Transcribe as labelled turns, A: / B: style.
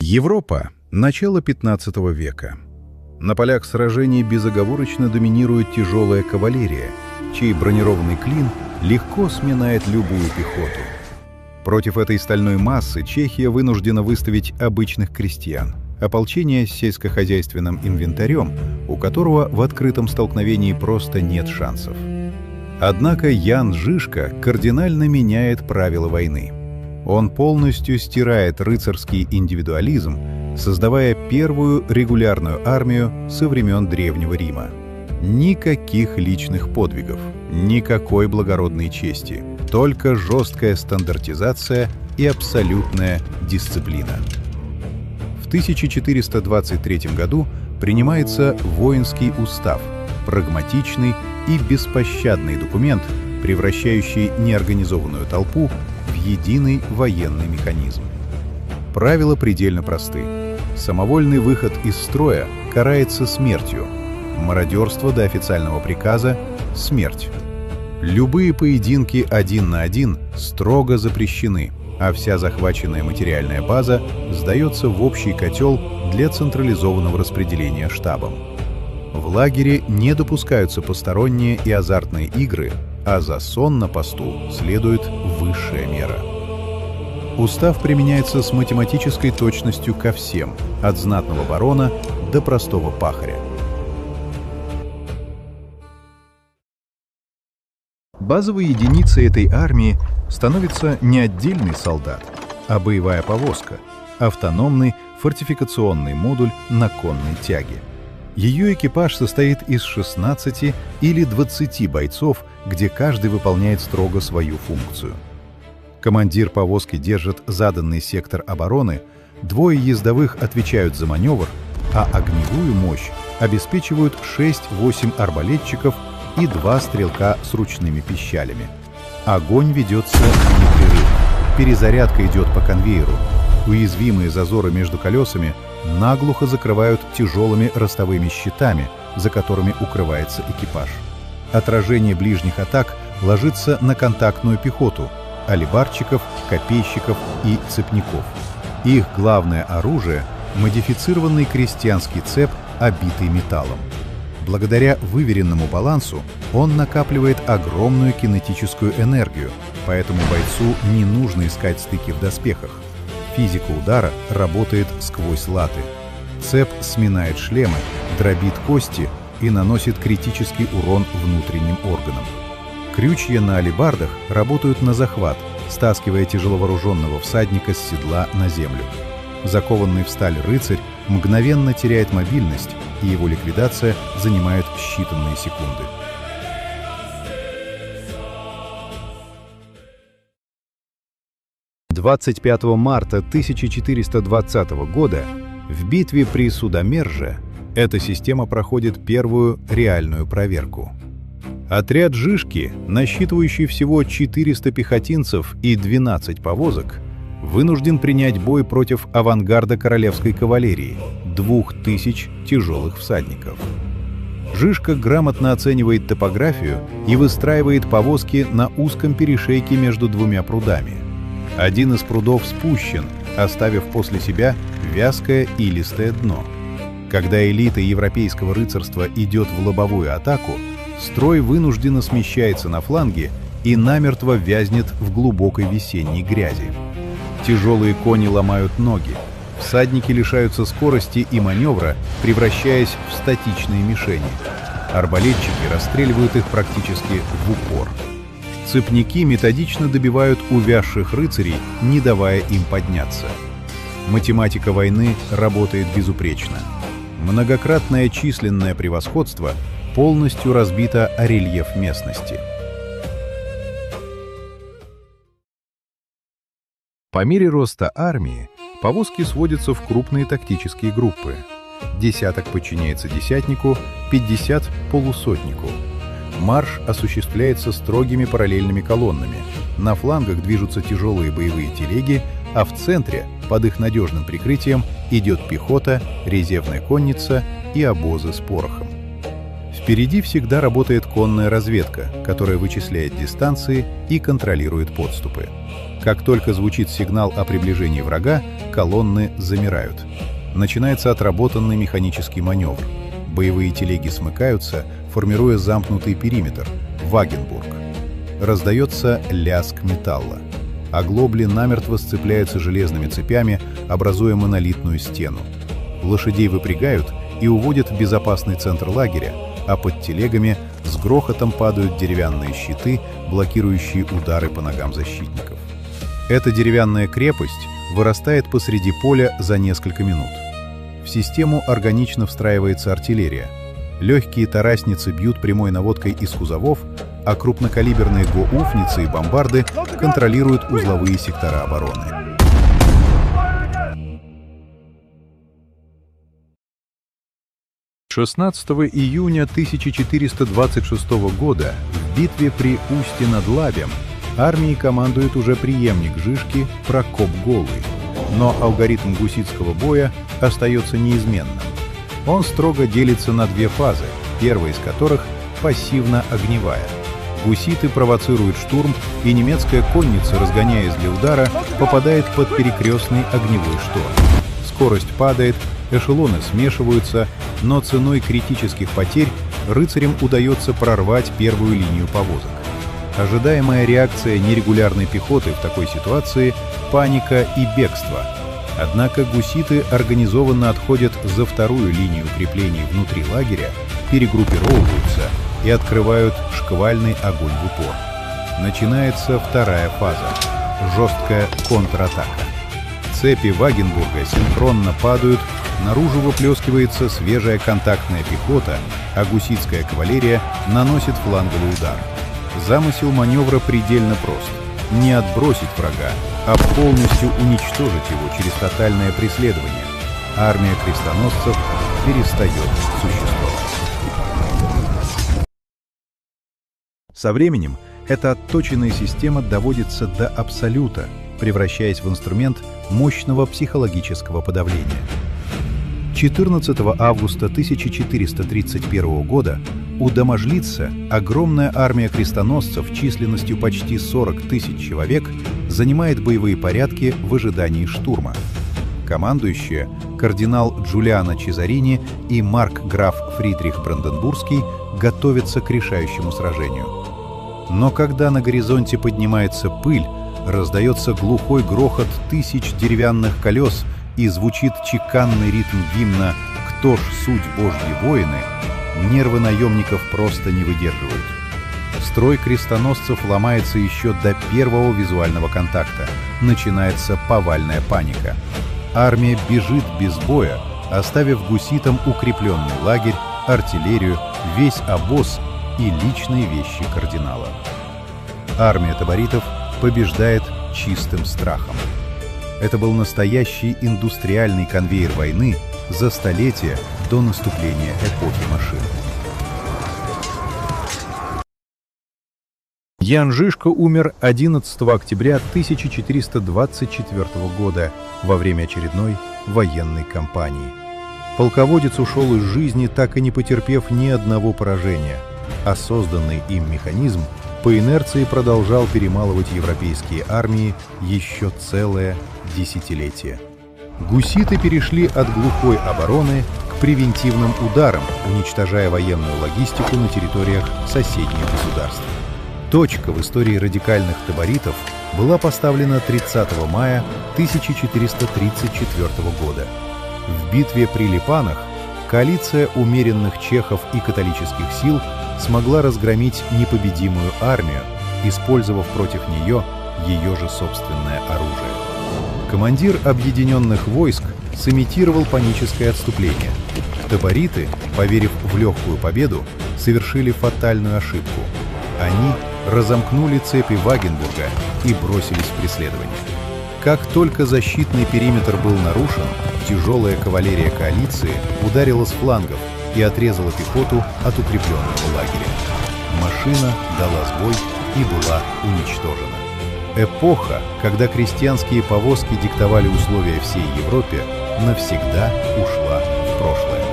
A: Европа. Начало 15 века. На полях сражений безоговорочно доминирует тяжелая кавалерия, чей бронированный клин легко сминает любую пехоту. Против этой стальной массы Чехия вынуждена выставить обычных крестьян, ополчение с сельскохозяйственным инвентарем, у которого в открытом столкновении просто нет шансов. Однако Ян Žižka кардинально меняет правила войны. Он полностью стирает рыцарский индивидуализм, создавая первую регулярную армию со времен Древнего Рима. Никаких личных подвигов, никакой благородной чести, только жесткая стандартизация и абсолютная дисциплина. В 1423 году принимается воинский устав, прагматичный и беспощадный документ, превращающий неорганизованную толпу в единый военный механизм. Правила предельно просты. Самовольный выход из строя карается смертью. Мародерство до официального приказа — смерть. Любые поединки 1 на 1 строго запрещены, а вся захваченная материальная база сдается в общий котел для централизованного распределения штабом. В лагере не допускаются посторонние и азартные игры, а за сон на посту следует высшая мера. Устав применяется с математической точностью ко всем, от знатного барона до простого пахаря. Базовой единицей этой армии становится не отдельный солдат, а боевая повозка, автономный фортификационный модуль на конной тяге. Ее экипаж состоит из 16 или 20 бойцов, где каждый выполняет строго свою функцию. Командир повозки держит заданный сектор обороны, двое ездовых отвечают за маневр, а огневую мощь обеспечивают 6-8 арбалетчиков и 2 стрелка с ручными пищалями. Огонь ведется непрерывно. Перезарядка идет по конвейеру. Уязвимые зазоры между колесами наглухо закрывают тяжелыми ростовыми щитами, за которыми укрывается экипаж. Отражение ближних атак ложится на контактную пехоту — алибарщиков, копейщиков и цепняков. Их главное оружие — модифицированный крестьянский цеп, обитый металлом. Благодаря выверенному балансу он накапливает огромную кинетическую энергию, поэтому бойцу не нужно искать стыки в доспехах. Физика удара работает сквозь латы. Цеп сминает шлемы, дробит кости и наносит критический урон внутренним органам. Крючья на алебардах работают на захват, стаскивая тяжеловооруженного всадника с седла на землю. Закованный в сталь рыцарь мгновенно теряет мобильность, и его ликвидация занимает считанные секунды. — 25 марта 1420 года в битве при Судомерже эта система проходит первую реальную проверку. Отряд Žižky, насчитывающий всего 400 пехотинцев и 12 повозок, вынужден принять бой против авангарда королевской кавалерии — 2000 тяжелых всадников. Žižka грамотно оценивает топографию и выстраивает повозки на узком перешейке между двумя прудами. Один из прудов спущен, оставив после себя вязкое илистое дно. Когда элита европейского рыцарства идет в лобовую атаку, строй вынужденно смещается на фланге и намертво вязнет в глубокой весенней грязи. Тяжелые кони ломают ноги, всадники лишаются скорости и маневра, превращаясь в статичные мишени. Арбалетчики расстреливают их практически в упор. Цепняки методично добивают увязших рыцарей, не давая им подняться. Математика войны работает безупречно. Многократное численное превосходство полностью разбито о рельеф местности. По мере роста армии повозки сводятся в крупные тактические группы. Десяток подчиняется десятнику, 50 — полусотнику. Марш осуществляется строгими параллельными колоннами. На флангах движутся тяжелые боевые телеги, а в центре, под их надежным прикрытием, идет пехота, резервная конница и обозы с порохом. Впереди всегда работает конная разведка, которая вычисляет дистанции и контролирует подступы. Как только звучит сигнал о приближении врага, колонны замирают. Начинается отработанный механический маневр. Боевые телеги смыкаются, формируя замкнутый периметр — Вагенбург. Раздается лязг металла. Оглобли намертво сцепляются железными цепями, образуя монолитную стену. Лошадей выпрягают и уводят в безопасный центр лагеря, а под телегами с грохотом падают деревянные щиты, блокирующие удары по ногам защитников. Эта деревянная крепость вырастает посреди поля за несколько минут. В систему органично встраивается артиллерия. Легкие тарасницы бьют прямой наводкой из кузовов, а крупнокалиберные гаубицы и бомбарды контролируют узловые сектора обороны. — 16 июня 1426 года в битве при Устье над Лабем армией командует уже преемник Жишки Прокоп Голый, но алгоритм гуситского боя остается неизменным. Он строго делится на две фазы, первая из которых пассивно-огневая. Гуситы провоцируют штурм, и немецкая конница, разгоняясь для удара, попадает под перекрестный огневой шторм. Скорость падает, эшелоны смешиваются, но ценой критических потерь рыцарям удается прорвать первую линию повозок. Ожидаемая реакция нерегулярной пехоты в такой ситуации — паника и бегство. Однако гуситы организованно отходят за вторую линию укреплений внутри лагеря, перегруппировываются и открывают шквальный огонь в упор. Начинается вторая фаза — жесткая контратака. Цепи Вагенбурга синхронно падают, наружу выплескивается свежая контактная пехота, а гуситская кавалерия наносит фланговый удар. Замысел маневра предельно прост — не отбросить врага, а полностью уничтожить его через тотальное преследование. Армия крестоносцев перестает существовать. Со временем эта отточенная система доводится до абсолюта, превращаясь в инструмент мощного психологического подавления. 14 августа 1431 года у Домажлица огромная армия крестоносцев численностью почти 40 тысяч человек занимает боевые порядки в ожидании штурма. Командующие, кардинал Джулиано Чезарини и маркграф Фридрих Бранденбургский, готовятся к решающему сражению. Но когда на горизонте поднимается пыль, раздается глухой грохот тысяч деревянных колес и звучит чеканный ритм гимна «Кто ж суть Божьи воины», нервы наемников просто не выдерживают. Строй крестоносцев ломается еще до первого визуального контакта. Начинается повальная паника. Армия бежит без боя, оставив гуситам укрепленный лагерь, артиллерию, весь обоз и личные вещи кардинала. Армия таборитов побеждает чистым страхом. Это был настоящий индустриальный конвейер войны за столетия до наступления эпохи машин. Ян Жишка умер 11 октября 1424 года во время очередной военной кампании. Полководец ушел из жизни, так и не потерпев ни одного поражения, а созданный им механизм по инерции продолжал перемалывать европейские армии еще целое десятилетие. Гуситы перешли от глухой обороны к превентивным ударам, уничтожая военную логистику на территориях соседних государств. Точка в истории радикальных таборитов была поставлена 30 мая 1434 года. В битве при Липанах коалиция умеренных чехов и католических сил смогла разгромить непобедимую армию, использовав против нее ее же собственное оружие. Командир объединенных войск сымитировал паническое отступление. Табориты, поверив в легкую победу, совершили фатальную ошибку. Они разомкнули цепи Вагенбурга и бросились в преследование. Как только защитный периметр был нарушен, тяжелая кавалерия коалиции ударила с флангов и отрезала пехоту от укрепленного лагеря. Машина дала сбой и была уничтожена. Эпоха, когда крестьянские повозки диктовали условия всей Европе, навсегда ушла в прошлое.